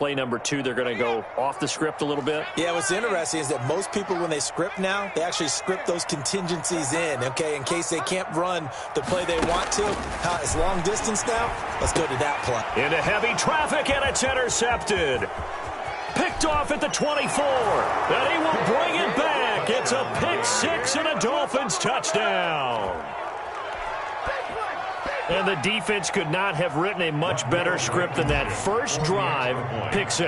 Play number 2, they're going to go off the script a little bit. Yeah, what's interesting is that most people, when they script now, they actually script those contingencies in, okay, in case they can't run the play they want to. It's long distance now. Let's go to that play. Into heavy traffic, and it's intercepted. Picked off at the 24, and he will bring it back. It's a pick 6 and a Dolphins touchdown. And the defense could not have written a much better script than that first drive, pick 6.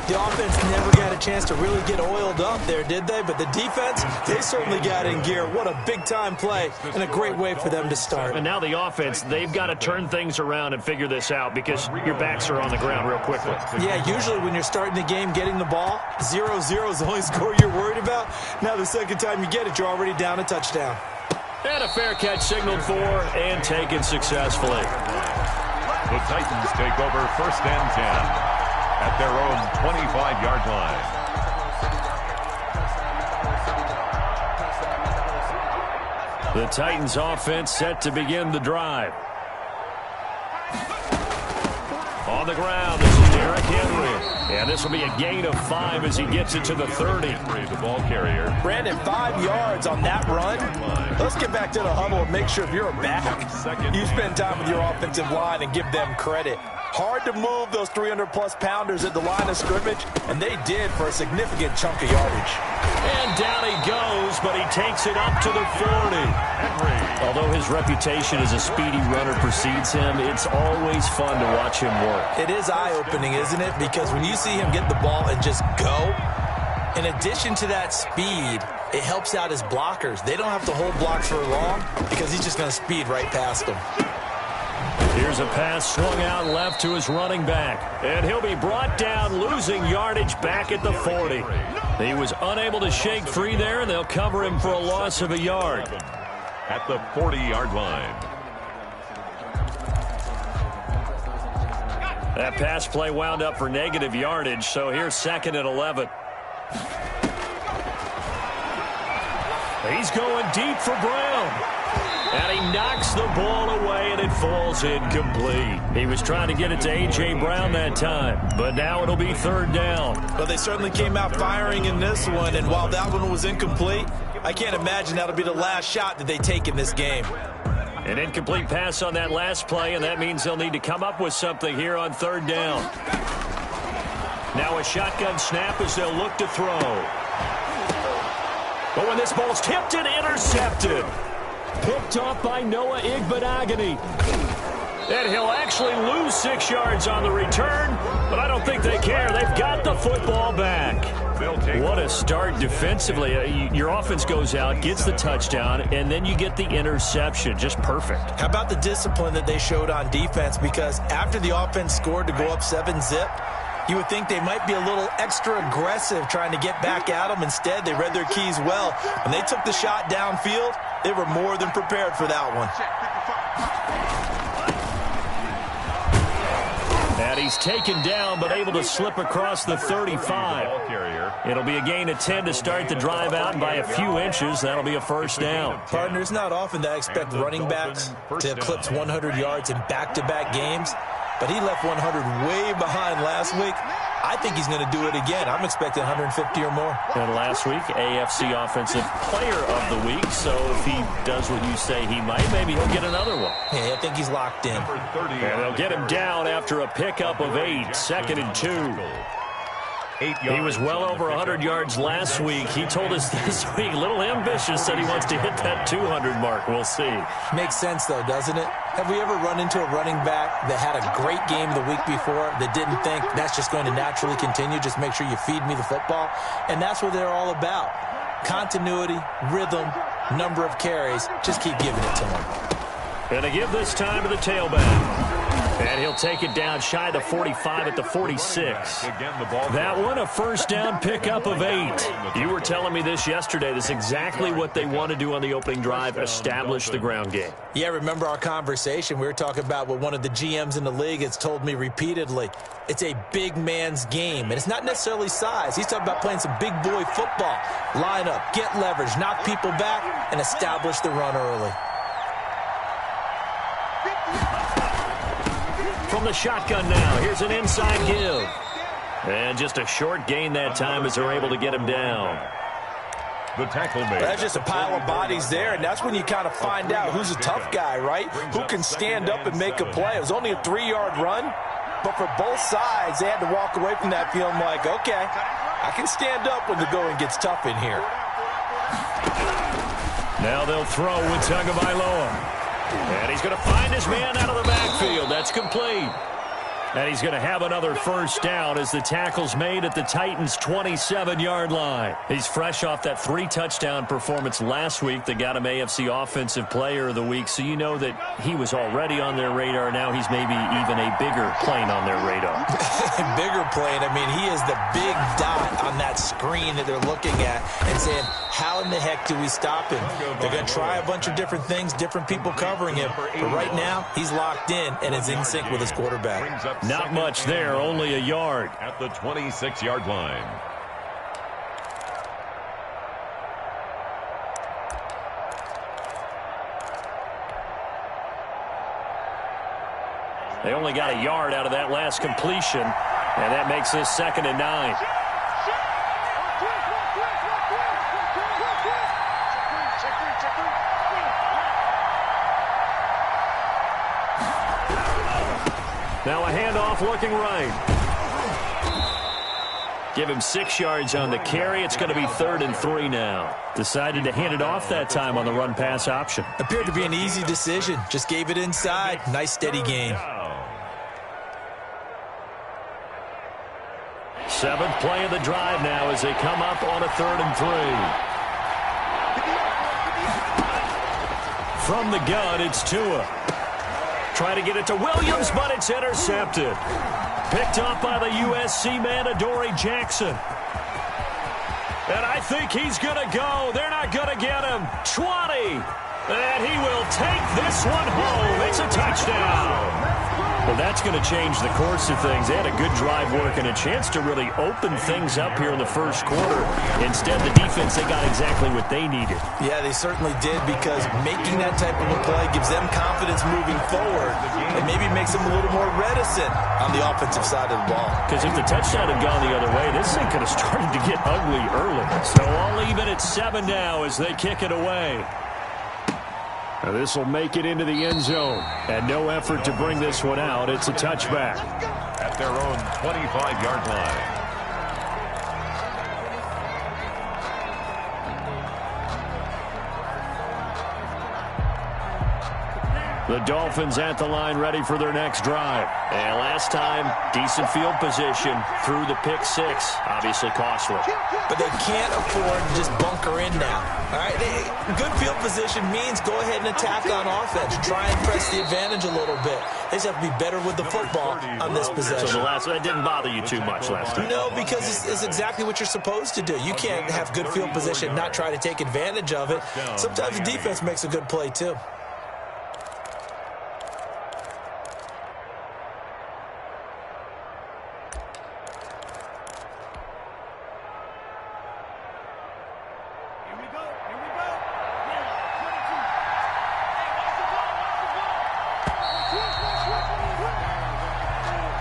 The offense never got a chance to really get oiled up there, did they? But the defense, they certainly got in gear. What a big-time play and a great way for them to start. And now the offense, they've got to turn things around and figure this out because your backs are on the ground real quickly. Yeah, usually when you're starting the game, getting the ball, 0-0 is the only score you're worried about. Now the second time you get it, you're already down a touchdown. And a fair catch signaled for and taken successfully. The Titans take over 1st and 10 at their own 25-yard line. The Titans offense set to begin the drive. On the ground, this is Derrick Henry. And this will be a gain of 5 as he gets it to the 30. The ball carrier. Brandon, 5 yards on that run. Let's get back to the huddle and make sure if you're a back, you spend time with your offensive line and give them credit. Hard to move those 300-plus pounders at the line of scrimmage, and they did for a significant chunk of yardage. And down he goes, but he takes it up to the 40. Although his reputation as a speedy runner precedes him, it's always fun to watch him work. It is eye-opening, isn't it? Because when you see him get the ball and just go, in addition to that speed, it helps out his blockers. They don't have to hold blocks for long because he's just going to speed right past them. Here's a pass swung out left to his running back. And he'll be brought down, losing yardage back at the 40. He was unable to shake free there, and they'll cover him for a loss of a yard. At the 40-yard line. That pass play wound up for negative yardage, so here's 2nd and 11. He's going deep for Brown. And he knocks the ball away, and it falls incomplete. He was trying to get it to A.J. Brown that time, but now it'll be 3rd down. Well, they certainly came out firing in this one, and while that one was incomplete, I can't imagine that'll be the last shot that they take in this game. An incomplete pass on that last play, and that means they'll need to come up with something here on 3rd down. Now a shotgun snap as they'll look to throw. But when this ball's tipped and intercepted. Picked off by Noah Igbenogany. And he'll actually lose 6 yards on the return, but I don't think they care. They've got the football back. What a start defensively. Your offense goes out, gets the touchdown, and then you get the interception. Just perfect. How about the discipline that they showed on defense? Because after the offense scored to go up 7-zip, you would think they might be a little extra aggressive trying to get back at them. Instead, they read their keys well. When they took the shot downfield, they were more than prepared for that one. And he's taken down, but able to slip across the 35. It'll be a gain of 10 to start the drive out, and by a few inches, that'll be a 1st down. Partner, it's not often that I expect running backs to eclipse 100 yards in back-to-back games, but he left 100 way behind last week. I think he's going to do it again. I'm expecting 150 or more. And last week, AFC Offensive Player of the Week. So if he does what you say he might, maybe he'll get another one. Yeah, I think he's locked in. And they'll get him down after a pickup of 8, 2nd and 2. He was well over 100 yards last week. He told us this week, a little ambitious, said he wants to hit that 200 mark. We'll see. Makes sense, though, doesn't it? Have we ever run into a running back that had a great game the week before that didn't think that's just going to naturally continue? Just make sure you feed me the football. And that's what they're all about. Continuity, rhythm, number of carries. Just keep giving it to him. And they give this time to the tailback. And he'll take it down shy of the 45 at the 46. That one, a 1st down pickup of 8. You were telling me this yesterday. This is exactly what they want to do on the opening drive, establish the ground game. Yeah, remember our conversation? We were talking about what one of the GMs in the league has told me repeatedly. It's a big man's game, and it's not necessarily size. He's talking about playing some big boy football. Line up, get leverage, knock people back, and establish the run early. From the shotgun now. Here's an inside give. And just a short gain that time as they're able to get him down. The tackle made. That's just a pile of bodies there, and that's when you kind of find out who's a tough guy, right? Who can stand up and make a play. It was only a 3-yard run, but for both sides, they had to walk away from that feeling like, okay, I can stand up when the going gets tough in here. Now they'll throw with Tagovailoa. And he's going to find his man out of the backfield. That's complete. And he's going to have another first down as the tackle's made at the Titans' 27-yard line. He's fresh off that 3-touchdown performance last week that got him AFC Offensive Player of the Week, so you know that he was already on their radar. Now he's maybe even a bigger plane on their radar. Bigger plane. I mean, he is the big dot on that screen that they're looking at and saying, how in the heck do we stop him? They're going to try a bunch of different things, different people covering him. But right now, he's locked in and is in sync with his quarterback. Not much there, only a yard. At the 26-yard line. They only got a yard out of that last completion, and that makes this 2nd and 9. Now a handoff looking right. Give him 6 yards on the carry. It's going to be 3rd and 3 now. Decided to hand it off that time on the run-pass option. Appeared to be an easy decision. Just gave it inside. Nice steady gain. 7th play of the drive now as they come up on a 3rd and 3. From the gun, it's Tua. Try to get it to Williams, but it's intercepted. Picked up by the USC man, Adoree Jackson. And I think he's going to go. They're not going to get him. 20. And he will take this one home. It's a touchdown. Well, that's going to change the course of things. They had a good drive work and a chance to really open things up here in the first quarter. Instead, the defense, they got exactly what they needed. Yeah, they certainly did, because making that type of a play gives them confidence moving forward and maybe makes them a little more reticent on the offensive side of the ball. Because if the touchdown had gone the other way, this thing could have started to get ugly early. So all even at 7 now as they kick it away. Now this will make it into the end zone. And no effort to bring this one out. It's a touchback. At their own 25-yard line. The Dolphins at the line, ready for their next drive. And last time, decent field position through the pick 6. Obviously costly. But they can't afford to just bunker in now. All right, good field position means go ahead and attack on offense. Try and press the advantage a little bit. They just have to be better with the football on this possession. So that didn't bother you too much last time? No, because it's exactly what you're supposed to do. You can't have good field position and not try to take advantage of it. Sometimes the defense makes a good play, too.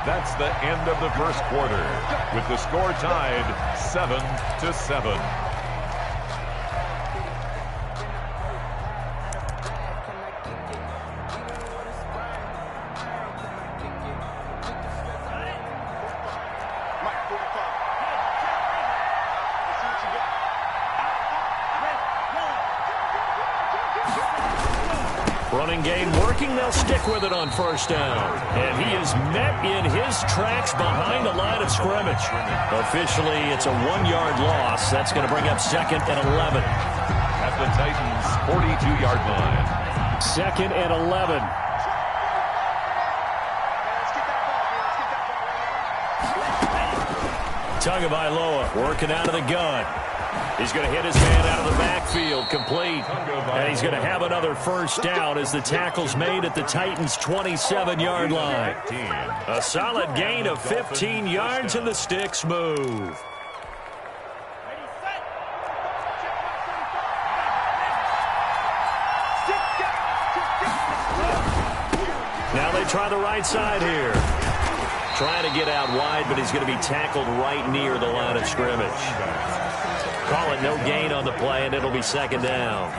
That's the end of the first quarter, with the score tied 7-7. Running game working. They'll stick with it on first down. And he is met in his tracks behind the line of scrimmage. Officially, it's a 1-yard loss. That's going to bring up 2nd and 11. At the Titans' 42-yard line. 2nd and 11. Tagovailoa working out of the gun. He's going to hit his man out of the backfield, complete. And he's going to have another first down as the tackle's made at the Titans' 27-yard line. A solid gain of 15 yards and the sticks move. Now they try the right side here. Trying to get out wide, but he's going to be tackled right near the line of scrimmage. Call it no gain on the play, and it'll be second down.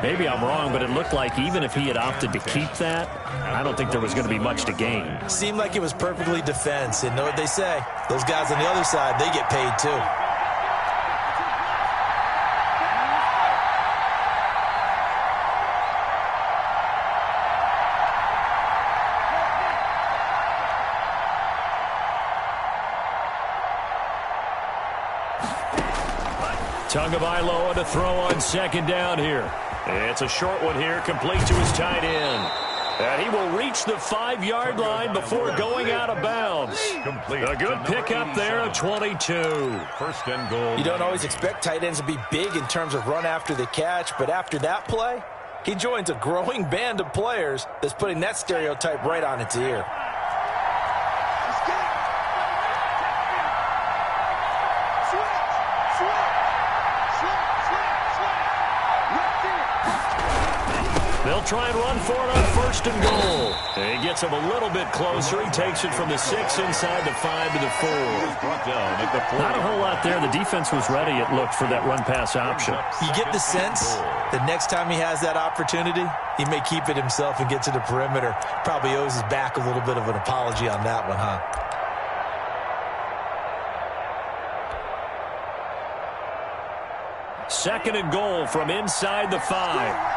Maybe I'm wrong, but it looked like even if he had opted to keep that, I don't think there was going to be much to gain. Seemed like it was perfectly defense. And know what they say? Those guys on the other side, they get paid too. Tagovailoa to throw on second down here. It's a short one here, complete to his tight end. And he will reach the 5-yard line before going out of bounds. A good pickup there at 22. First and goal. You don't always expect tight ends to be big in terms of run after the catch, but after that play, he joins a growing band of players that's putting that stereotype right on its ear. They'll try and run for it on first and goal. And he gets him a little bit closer. He takes it from the 6 inside the 5 to the 4. Not a whole lot there. The defense was ready, it looked, for that run-pass option. You get the sense the next time he has that opportunity, he may keep it himself and get to the perimeter. Probably owes his back a little bit of an apology on that one, huh? Second and goal from inside the 5.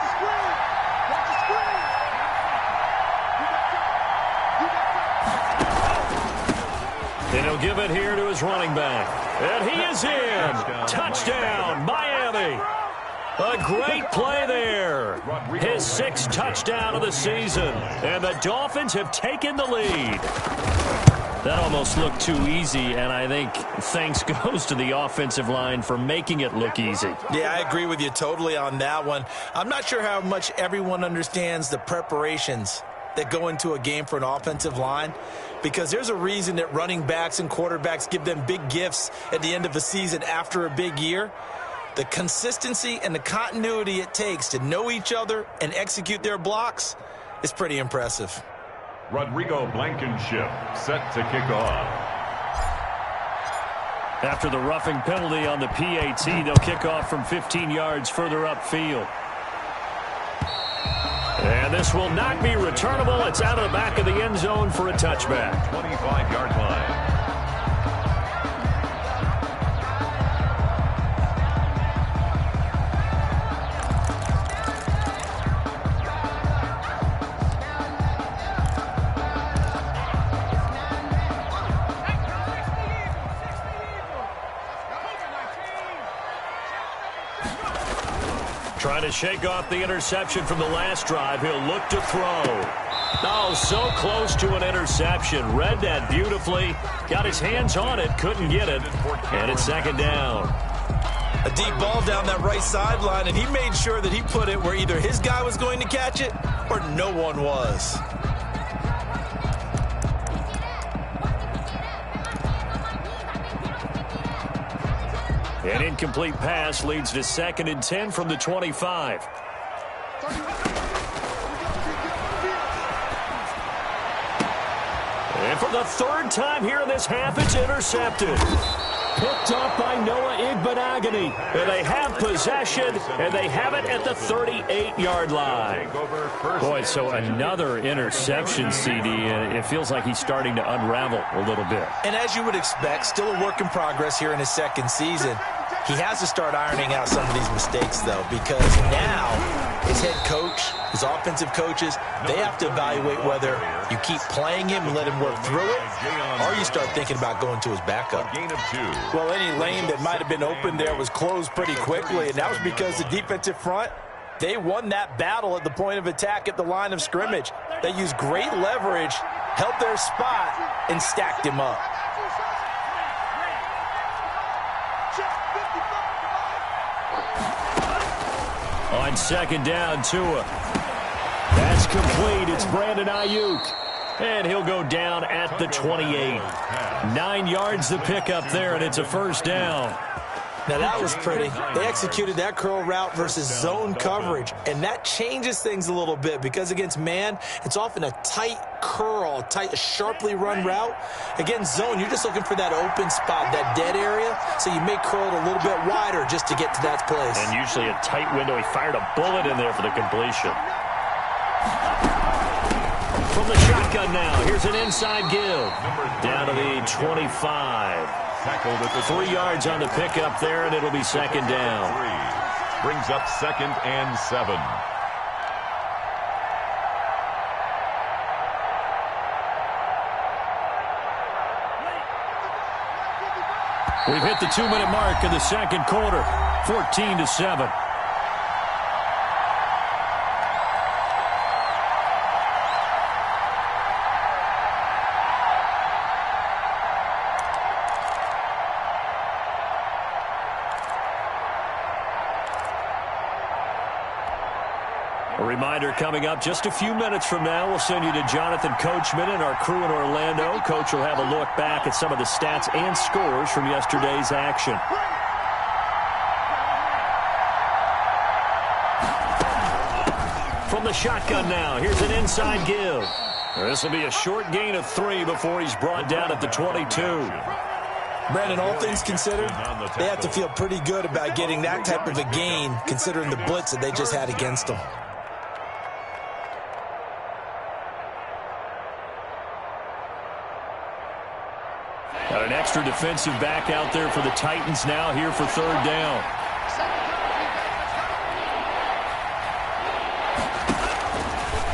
And he'll give it here to his running back. And he is in. Touchdown, Miami. A great play there. His 6th touchdown of the season. And the Dolphins have taken the lead. That almost looked too easy, and I think thanks goes to the offensive line for making it look easy. Yeah, I agree with you totally on that one. I'm not sure how much everyone understands the preparations that go into a game for an offensive line, because there's a reason that running backs and quarterbacks give them big gifts at the end of a season after a big year. The consistency and the continuity it takes to know each other and execute their blocks is pretty impressive. Rodrigo Blankenship set to kick off. After the roughing penalty on the PAT, they'll kick off from 15 yards further upfield. And this will not be returnable. It's out of the back of the end zone for a touchback. 25-yard line. Trying to shake off the interception from the last drive. He'll look to throw. Oh, so close to an interception. Read that beautifully. Got his hands on it. Couldn't get it. And it's second down. A deep ball down that right sideline, and he made sure that he put it where either his guy was going to catch it or no one was. An incomplete pass leads to 2nd and 10 from the 25. And for the 3rd time here in this half, it's intercepted. Picked up by Noah Igbenogany. And they have possession, and they have it at the 38-yard line. Boy, so another interception, CD, and it feels like he's starting to unravel a little bit. And as you would expect, still a work in progress here in his 2nd season. He has to start ironing out some of these mistakes, though, because now his head coach, his offensive coaches, they have to evaluate whether you keep playing him and let him work through it, or you start thinking about going to his backup. Well, any lane that might have been open there was closed pretty quickly, and that was because the defensive front, they won that battle at the point of attack at the line of scrimmage. They used great leverage, held their spot, and stacked him up. On second down, Tua. That's complete. It's Brandon Ayuk. And he'll go down at the 28. 9 yards to pick up there, and it's a first down. Now that was pretty. They executed that curl route versus zone coverage, and that changes things a little bit because against man, it's often a tight curl, a sharply run route. Against zone, you're just looking for that open spot, that dead area, so you may curl it a little bit wider just to get to that place. And usually a tight window. He fired a bullet in there for the completion. From the shotgun now, here's an inside give. Down to the 25. Tackled at the 3 yards on the pickup there, and it'll be second down. Brings up 2nd and 7. We've hit the 2-minute mark in the second quarter, 14-7. A reminder coming up just a few minutes from now, we'll send you to Jonathan Coachman and our crew in Orlando. Coach will have a look back at some of the stats and scores from yesterday's action. From the shotgun now, here's an inside give. This will be a short gain of 3 before he's brought down at the 22. Brandon, all things considered, they have to feel pretty good about getting that type of a gain considering the blitz that they just had against them. Got an extra defensive back out there for the Titans now here for 3rd down.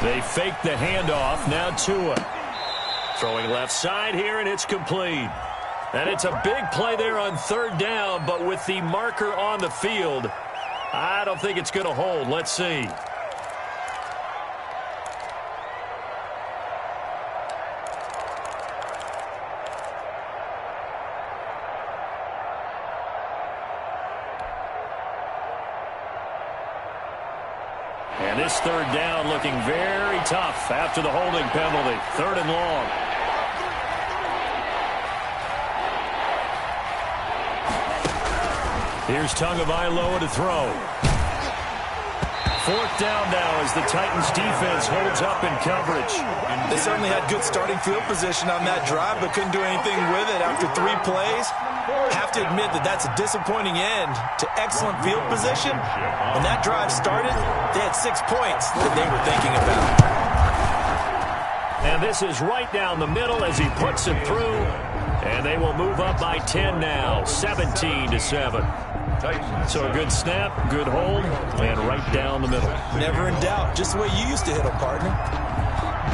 They fake the handoff. Now Tua. Throwing left side here, and it's complete. And it's a big play there on 3rd down, but with the marker on the field, I don't think it's going to hold. Let's see. And this 3rd down looking very tough after the holding penalty. 3rd and long. Here's Tagovailoa to throw. 4th down now as the Titans defense holds up in coverage. They certainly had good starting field position on that drive, but couldn't do anything with it after 3 plays. Have to admit that that's a disappointing end to excellent field position. When that drive started, they had 6 points that they were thinking about. And this is right down the middle as he puts it through. And they will move up by 10 now, 17-7. So a good snap, good hold, and right down the middle. Never in doubt. Just the way you used to hit them, partner.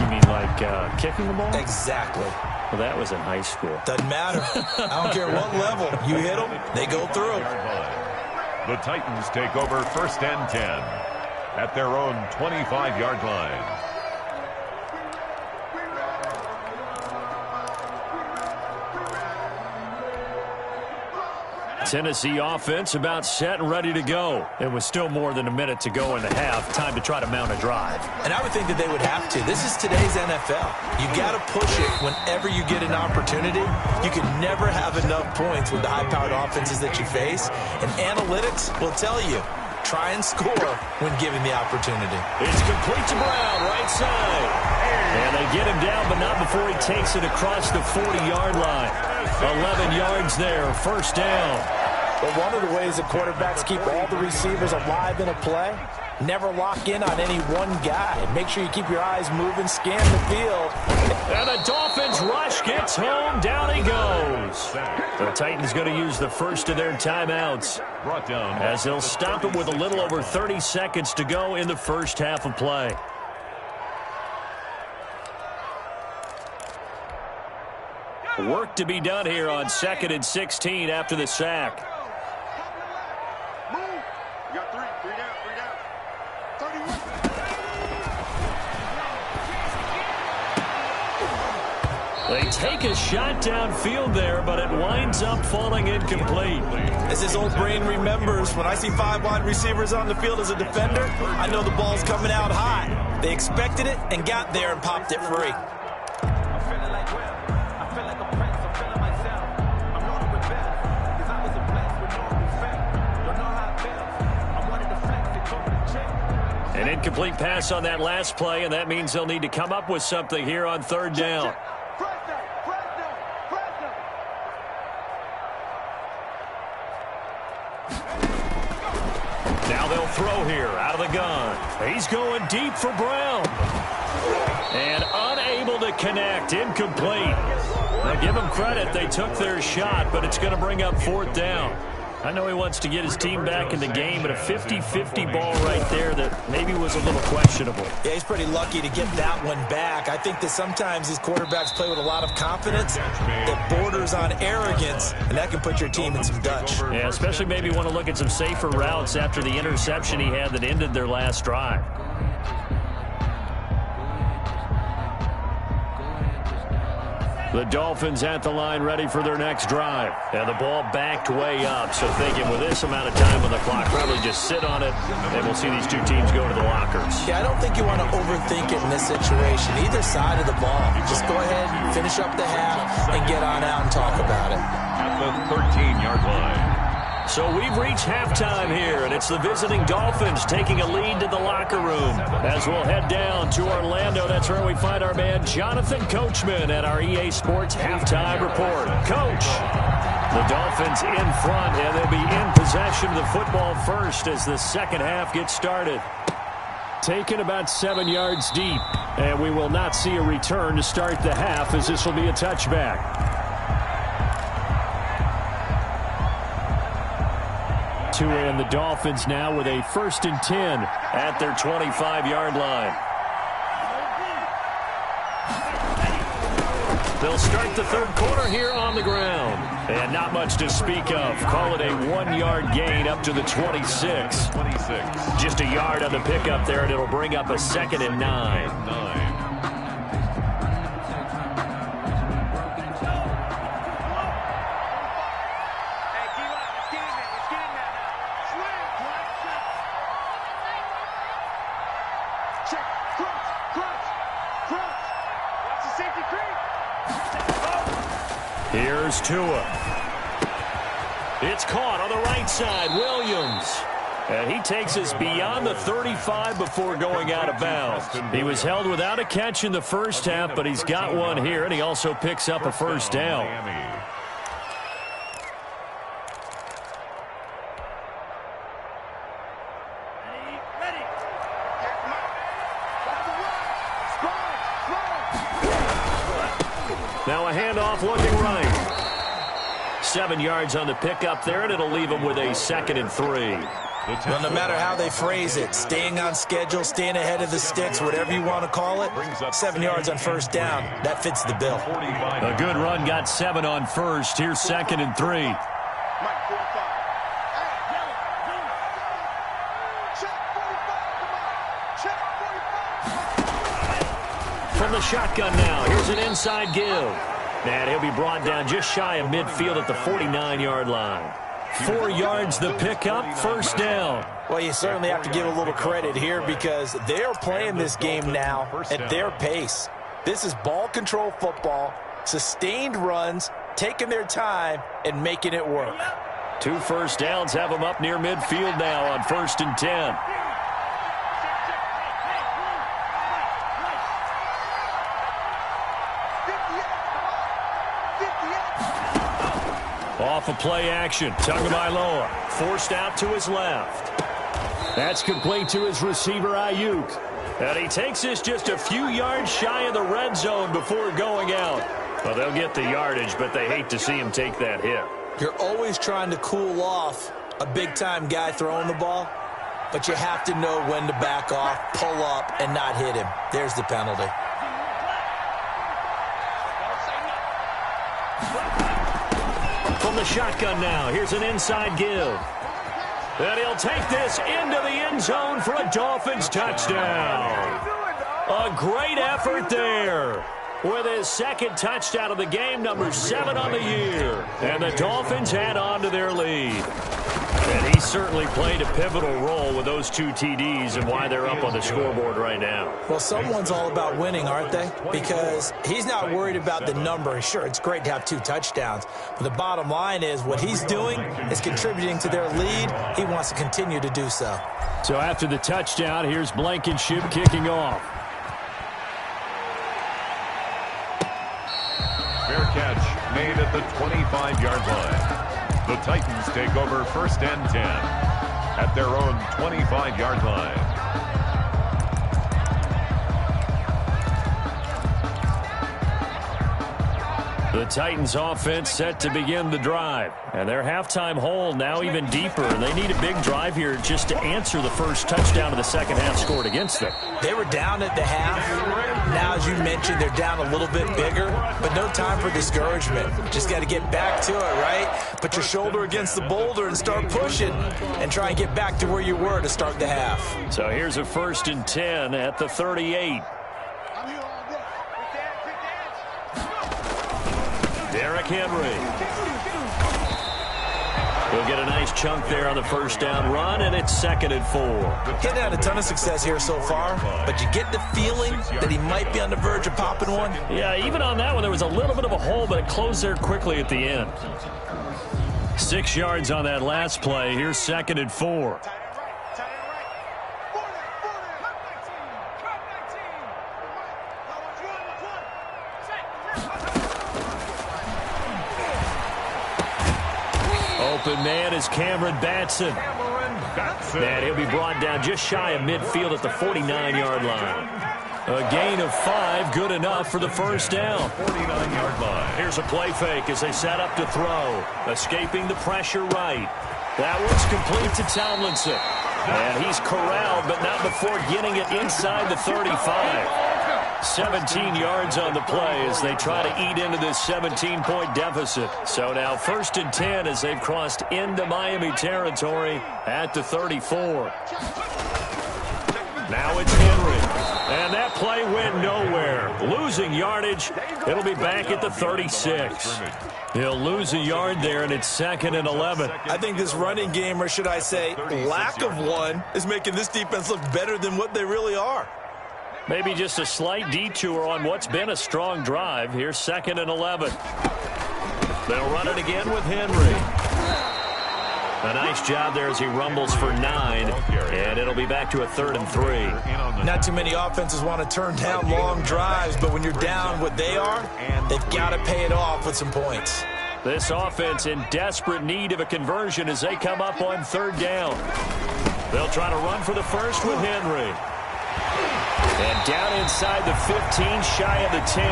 You mean like kicking the ball? Exactly. Well, that was in high school. Doesn't matter. I don't care what level. You hit them, they go through. The Titans take over 1st and 10 at their own 25-yard line. Tennessee offense about set and ready to go. It was still more than a minute to go in the half. Time to try to mount a drive. And I would think that they would have to. This is today's NFL. You got to push it whenever you get an opportunity. You can never have enough points with the high-powered offenses that you face. And analytics will tell you, try and score when given the opportunity. It's complete to Brown, right side. And they get him down, but not before he takes it across the 40-yard line. 11 yards there, 1st down. But one of the ways that quarterbacks keep all the receivers alive in a play, never lock in on any one guy. Make sure you keep your eyes moving, scan the field. And the Dolphins rush gets home. Down he goes. The Titans going to use the first of their timeouts Brought down as they'll stop it with a little over 30 seconds to go in the first half of play. Work to be done here on 2nd and 16 after the sack. They take a shot downfield there, but it winds up falling incomplete. As his old brain remembers, when I see 5 wide receivers on the field as a defender, I know the ball's coming out high. They expected it and got there and popped it free. Incomplete pass on that last play, and that means they'll need to come up with something here on third down. Now they'll throw here out of the gun. He's going deep for Brown. And unable to connect. Incomplete. Now give them credit. They took their shot, but it's going to bring up fourth down. I know he wants to get his team back in the game, but a 50-50 ball right there that maybe was a little questionable. Yeah, he's pretty lucky to get that one back. I think that sometimes these quarterbacks play with a lot of confidence that borders on arrogance, and that can put your team in some Dutch. Yeah, especially maybe want to look at some safer routes after the interception he had that ended their last drive. The Dolphins at the line ready for their next drive. And the ball backed way up. So thinking with this amount of time on the clock, probably just sit on it, and we'll see these two teams go to the lockers. Yeah, I don't think you want to overthink it in this situation. Either side of the ball. Just go ahead, finish up the half, and get on out and talk about it. At the 13-yard line. So we've reached halftime here, and it's the visiting Dolphins taking a lead to the locker room. As we'll head down to Orlando, that's where we find our man Jonathan Coachman at our EA Sports Halftime Report. Coach, the Dolphins in front, and they'll be in possession of the football first as the second half gets started. Taken about 7 yards deep, and we will not see a return to start the half as this will be a touchback. And the Dolphins now with a 1st and 10 at their 25-yard line. They'll start the third quarter here on the ground. And not much to speak of. Call it a 1-yard gain up to the 26. Just a yard on the pickup there, and it'll bring up a 2nd and 9. Here's Tua. It's caught on the right side. Williams. And he takes us beyond the 35 before going out of bounds. He was held without a catch in the first half, but he's got one here, and he also picks up a first down. Now a handoff looking right. 7 yards on the pickup there, and it'll leave them with a 2nd and 3. Well, no matter how they phrase it, staying on schedule, staying ahead of the sticks, whatever you want to call it, 7 yards on first down, that fits the bill. A good run got 7 on first. Here's 2nd and 3. From the shotgun now, here's an inside give. And he'll be brought down just shy of midfield at the 49-yard line. 4 yards the pickup, first down. Well, you certainly have to give a little credit here because they're playing this game now at their pace. This is ball control football, sustained runs, taking their time, and making it work. 2 first downs have them up near midfield now on 1st and 10. Off of play action, Tagovailoa forced out to his left. That's complete to his receiver, Ayuk. And he takes this just a few yards shy of the red zone before going out. Well, they'll get the yardage, but they hate to see him take that hit. You're always trying to cool off a big-time guy throwing the ball, but you have to know when to back off, pull up, and not hit him. There's the penalty. From the shotgun now, here's an inside give. And he'll take this into the end zone for a Dolphins touchdown. A great effort there. With his 2nd touchdown of the game, number 7 on the year. And the Dolphins add on to their lead. And he certainly played a pivotal role with those 2 TDs and why they're up on the scoreboard right now. Well, someone's all about winning, aren't they? Because he's not worried about the number. Sure, it's great to have 2 touchdowns. But the bottom line is what he's doing is contributing to their lead. He wants to continue to do so. So after the touchdown, here's Blankenship kicking off. Fair catch made at the 25-yard line. The Titans take over 1st and 10 at their own 25-yard line. The Titans offense set to begin the drive. And their halftime hole now even deeper. And they need a big drive here just to answer the first touchdown of the second half scored against them. They were down at the half. Now, as you mentioned, they're down a little bit bigger, but no time for discouragement. Just got to get back to it, right? Put your shoulder against the boulder and start pushing and try and get back to where you were to start the half. So here's a 1st and 10 at the 38. Derrick Henry. He'll get a nice chunk there on the first down run, and it's 2nd and 4. He's had a ton of success here so far, but you get the feeling that he might be on the verge of popping one. Yeah, even on that one, there was a little bit of a hole, but it closed there quickly at the end. 6 yards on that last play. Here's 2nd and 4. Open man is Cameron Batson. And he'll be brought down just shy of midfield at the 49-yard line. A gain of 5, good enough for the first down. 49-yard line. Here's a play fake as they set up to throw. Escaping the pressure right. That one's complete to Tomlinson. And he's corralled, but not before getting it inside the 35. 17 yards on the play as they try to eat into this 17-point deficit. So now 1st and 10 as they've crossed into Miami territory at the 34. Now it's Henry. And that play went nowhere. Losing yardage. It'll be back at the 36. He'll lose a yard there, and it's 2nd and 11. I think this running game, or should I say lack of one, is making this defense look better than what they really are. Maybe just a slight detour on what's been a strong drive. Here's 2nd and 11. They'll run it again with Henry. A nice job there as he rumbles for 9, and it'll be back to a 3rd and 3. Not too many offenses want to turn down long drives, but when you're down what they are, they've got to pay it off with some points. This offense in desperate need of a conversion as they come up on 3rd down. They'll try to run for the first with Henry. And down inside the 15, shy of the 10.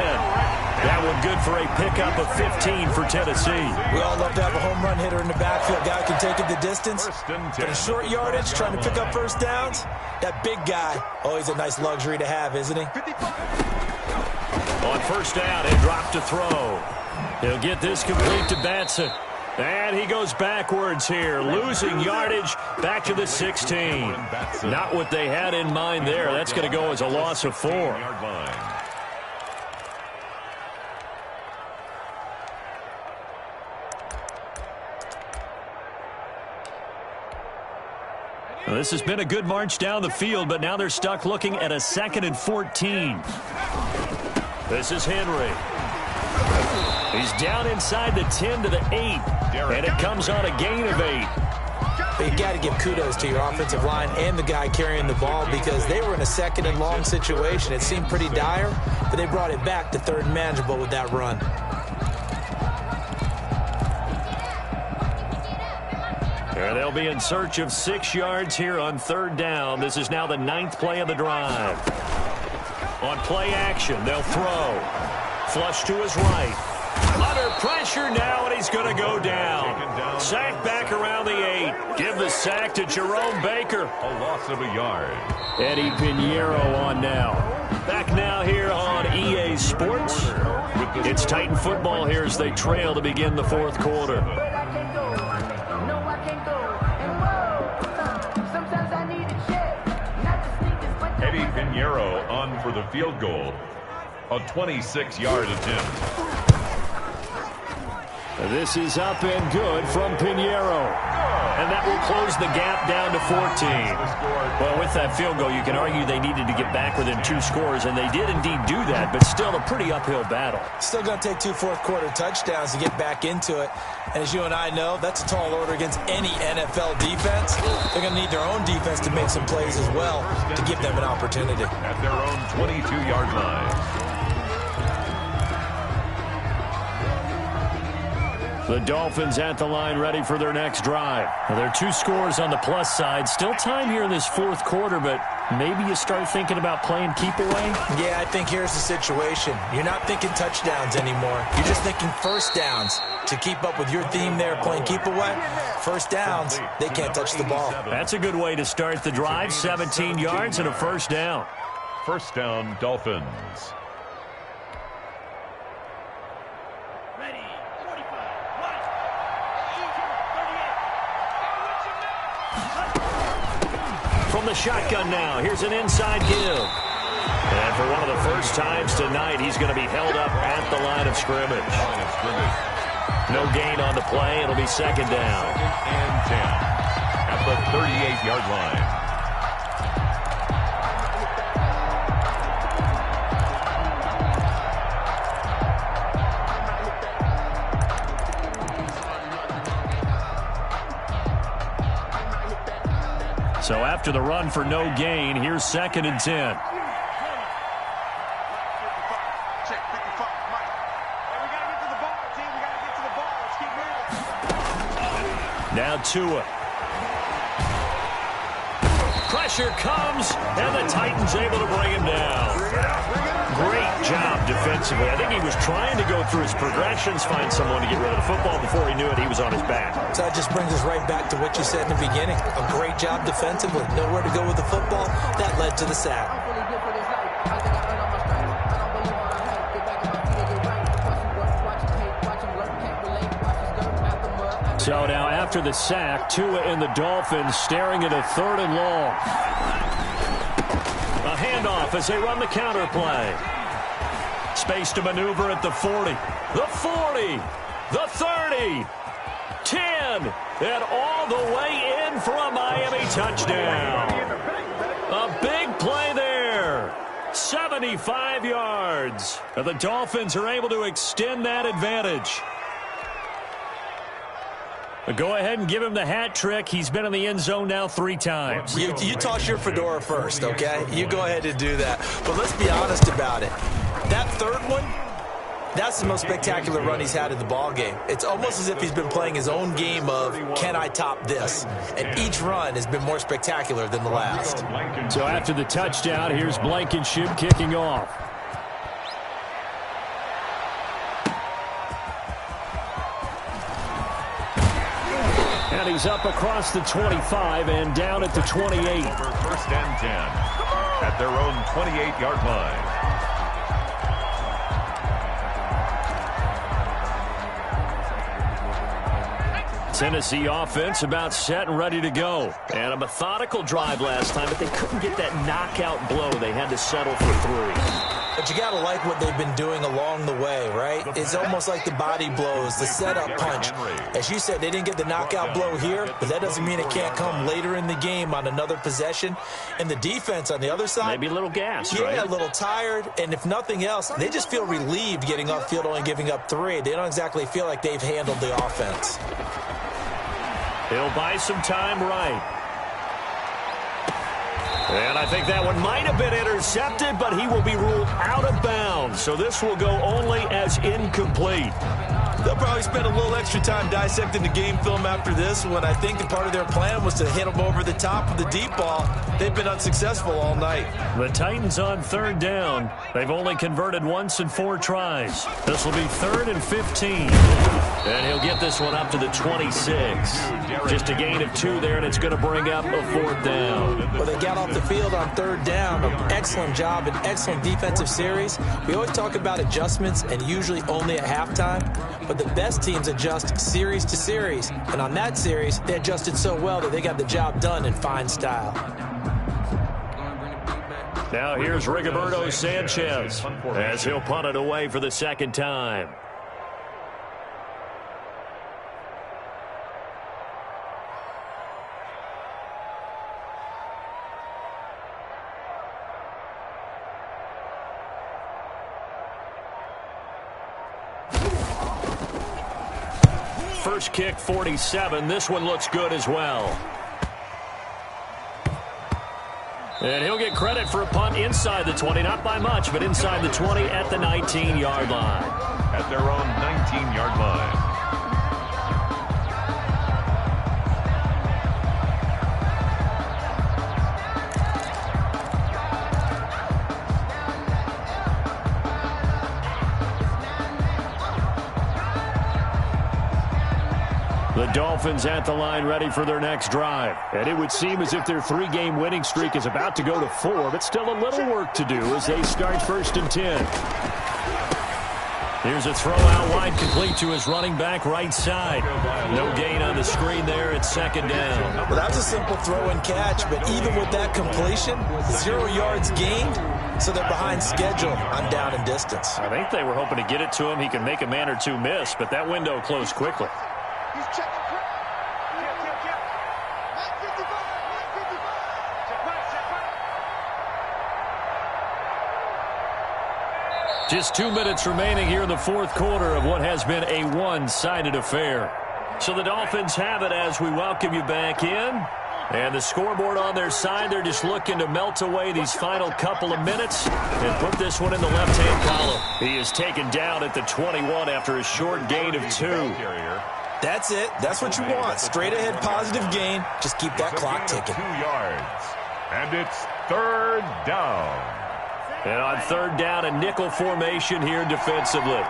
That one good for a pickup of 15 for Tennessee. We all love to have a home run hitter in the backfield. Guy can take it the distance. But a short yardage, trying to pick up first downs, that big guy, always a nice luxury to have, isn't he? On 1st down, he'll drop to throw. He'll get this complete to Batson. And he goes backwards here, losing yardage back to the 16. Not what they had in mind there. That's going to go as a loss of 4. Well, this has been a good march down the field, but now they're stuck looking at a 2nd and 14. This is Henry. He's down inside the 10 to the 8, and it comes on a gain of 8. But you got to give kudos to your offensive line and the guy carrying the ball because they were in a 2nd and long situation. It seemed pretty dire, but they brought it back to 3rd and manageable with that run. And they'll be in search of 6 yards here on 3rd down. This is now the 9th play of the drive. On play action, they'll throw. Flush to his right. Under pressure now, and he's going to go down. Sack back around the 8. Give the sack to Jerome Baker. A loss of a yard. Eddie Pinheiro on now. Back now here on EA Sports. It's Titan football here as they trail to begin the 4th quarter. Eddie Pinheiro on for the field goal. A 26-yard attempt. This is up and good from Pinheiro. And that will close the gap down to 14. Well, with that field goal, you can argue they needed to get back within 2 scores, and they did indeed do that, but still a pretty uphill battle. Still going to take 2 fourth-quarter touchdowns to get back into it. And as you and I know, that's a tall order against any NFL defense. They're going to need their own defense to make some plays as well to give them an opportunity. At their own 22-yard line. The Dolphins at the line ready for their next drive. Well, there are 2 scores on the plus side. Still time here in this 4th quarter, but maybe you start thinking about playing keep away? Yeah, I think here's the situation. You're not thinking touchdowns anymore. You're just thinking first downs. To keep up with your theme there, playing keep away, first downs, they can't touch the ball. That's a good way to start the drive. 17 yards and a first down. First down, Dolphins. From the shotgun now, here's an inside give. And for one of the first times tonight, he's going to be held up at the line of scrimmage. No gain on the play. It'll be second down. Second and 10 at the 38-yard line. So after the run for no gain, here's second and 10. Now Tua. Pressure comes, and the Titans able to bring him down. Great job defensively. I think he was trying to go through his progressions, find someone to get rid of the football. Before he knew it, he was on his back. So that just brings us right back to what you said in the beginning. A great job defensively. Nowhere to go with the football. That led to the sack. So now after the sack, Tua and the Dolphins staring at a 3rd and long. A handoff as they run the counter play. Space to maneuver at the 40. The 40. The 30. 10. And all the way in for a Miami touchdown. A big play there. 75 yards. And the Dolphins are able to extend that advantage. Go ahead and give him the hat trick. He's been in the end zone now 3 times. You toss your fedora first, okay? You go ahead and do that. But let's be honest about it. That 3rd one, that's the most spectacular run he's had in the ball game. It's almost as if he's been playing his own game of, can I top this? And each run has been more spectacular than the last. So after the touchdown, here's Blankenship kicking off. And he's up across the 25 and down at the 28. First and 10 at their own 28-yard line. Tennessee offense about set and ready to go. And a methodical drive last time, but they couldn't get that knockout blow. They had to settle for 3. But you got to like what they've been doing along the way, right? It's almost like the body blows, the setup punch. As you said, they didn't get the knockout blow here, but that doesn't mean it can't come later in the game on another possession. And the defense on the other side, maybe a little gas, yeah, right? a little tired. And if nothing else, they just feel relieved getting upfield, only giving up 3. They don't exactly feel like they've handled the offense. He'll buy some time right. And I think that one might have been intercepted, but he will be ruled out of bounds. So this will go only as incomplete. They'll probably spend a little extra time dissecting the game film after this one. I think that part of their plan was to hit them over the top of the deep ball. They've been unsuccessful all night. The Titans on 3rd down. They've only converted once in 4 tries. This will be 3rd and 15. And he'll get this one up to the 26. Just a gain of 2 there, and it's going to bring up a 4th down. Well, they got off the field on 3rd down. An excellent job, an excellent defensive series. We always talk about adjustments, and usually only at halftime. But the best teams adjust series to series. And on that series, they adjusted so well that they got the job done in fine style. Now here's Rigoberto Sanchez as he'll punt it away for the 2nd time. first kick 47. This one looks good as well. And he'll get credit for a punt inside the 20, not by much, but inside the 20 at the 19-yard line. At their own 19-yard line. The Dolphins at the line ready for their next drive. And it would seem as if their 3-game winning streak is about to go to 4, but still a little work to do as they start 1st and 10. Here's a throw out wide, complete to his running back right side. No gain on the screen there at 2nd down. Well, that's a simple throw and catch, but even with that completion, 0 yards gained, so they're behind schedule on down and distance. I think they were hoping to get it to him. He could make a man or two miss, but that window closed quickly. Just 2 minutes remaining here in the 4th quarter of what has been a one-sided affair. So the Dolphins have it as we welcome you back in. And the scoreboard on their side, they're just looking to melt away these final couple of minutes and put this one in the left-hand column. He is taken down at the 21 after a short gain of 2. That's it. That's what you want. Straight ahead positive gain. Just keep that clock ticking. 2 yards. And it's 3rd down. And on 3rd down, a nickel formation here defensively.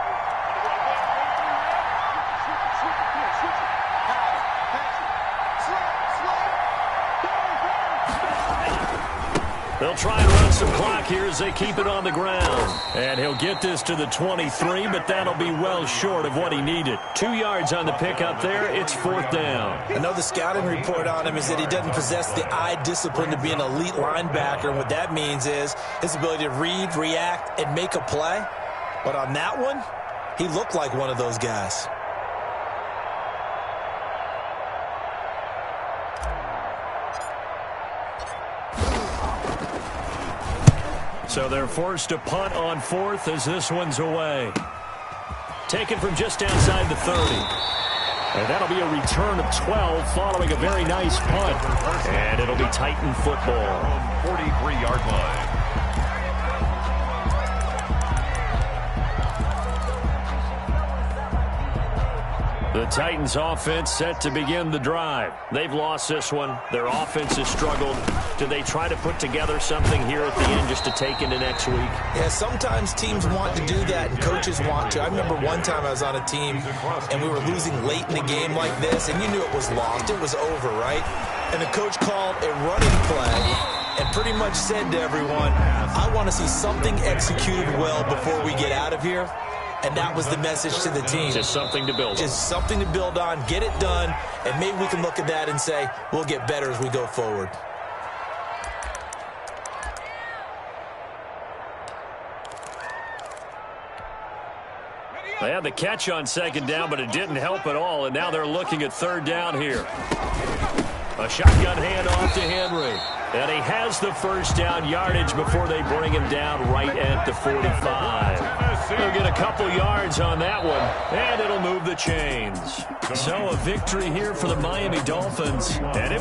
They'll try and run some clock here as they keep it on the ground. And he'll get this to the 23, but that'll be well short of what he needed. 2 yards on the pickup there. It's 4th down. I know the scouting report on him is that he doesn't possess the eye discipline to be an elite linebacker. And what that means is his ability to read, react, and make a play. But on that one, he looked like one of those guys. So they're forced to punt on 4th as this one's away. Taken from just outside the 30. And that'll be a return of 12 following a very nice punt. And it'll be Titan football. 43-yard line. The Titans offense set to begin the drive. They've lost this one. Their offense has struggled. Do they try to put together something here at the end just to take into next week? Yeah, sometimes teams want to do that and coaches want to. I remember one time I was on a team and we were losing late in the game like this, and you knew it was lost. It was over, right? And the coach called a running play and pretty much said to everyone, I want to see something executed well before we get out of here. And that was the message to the team. Just something to build on. Just something to build on, get it done, and maybe we can look at that and say, we'll get better as we go forward. They had the catch on 2nd down, but it didn't help at all, and now they're looking at 3rd down here. A shotgun handoff to Henry. And he has the 1st down yardage before they bring him down right at the 45. They'll get a couple yards on that one, and it'll move the chains. So a victory here for the Miami Dolphins. And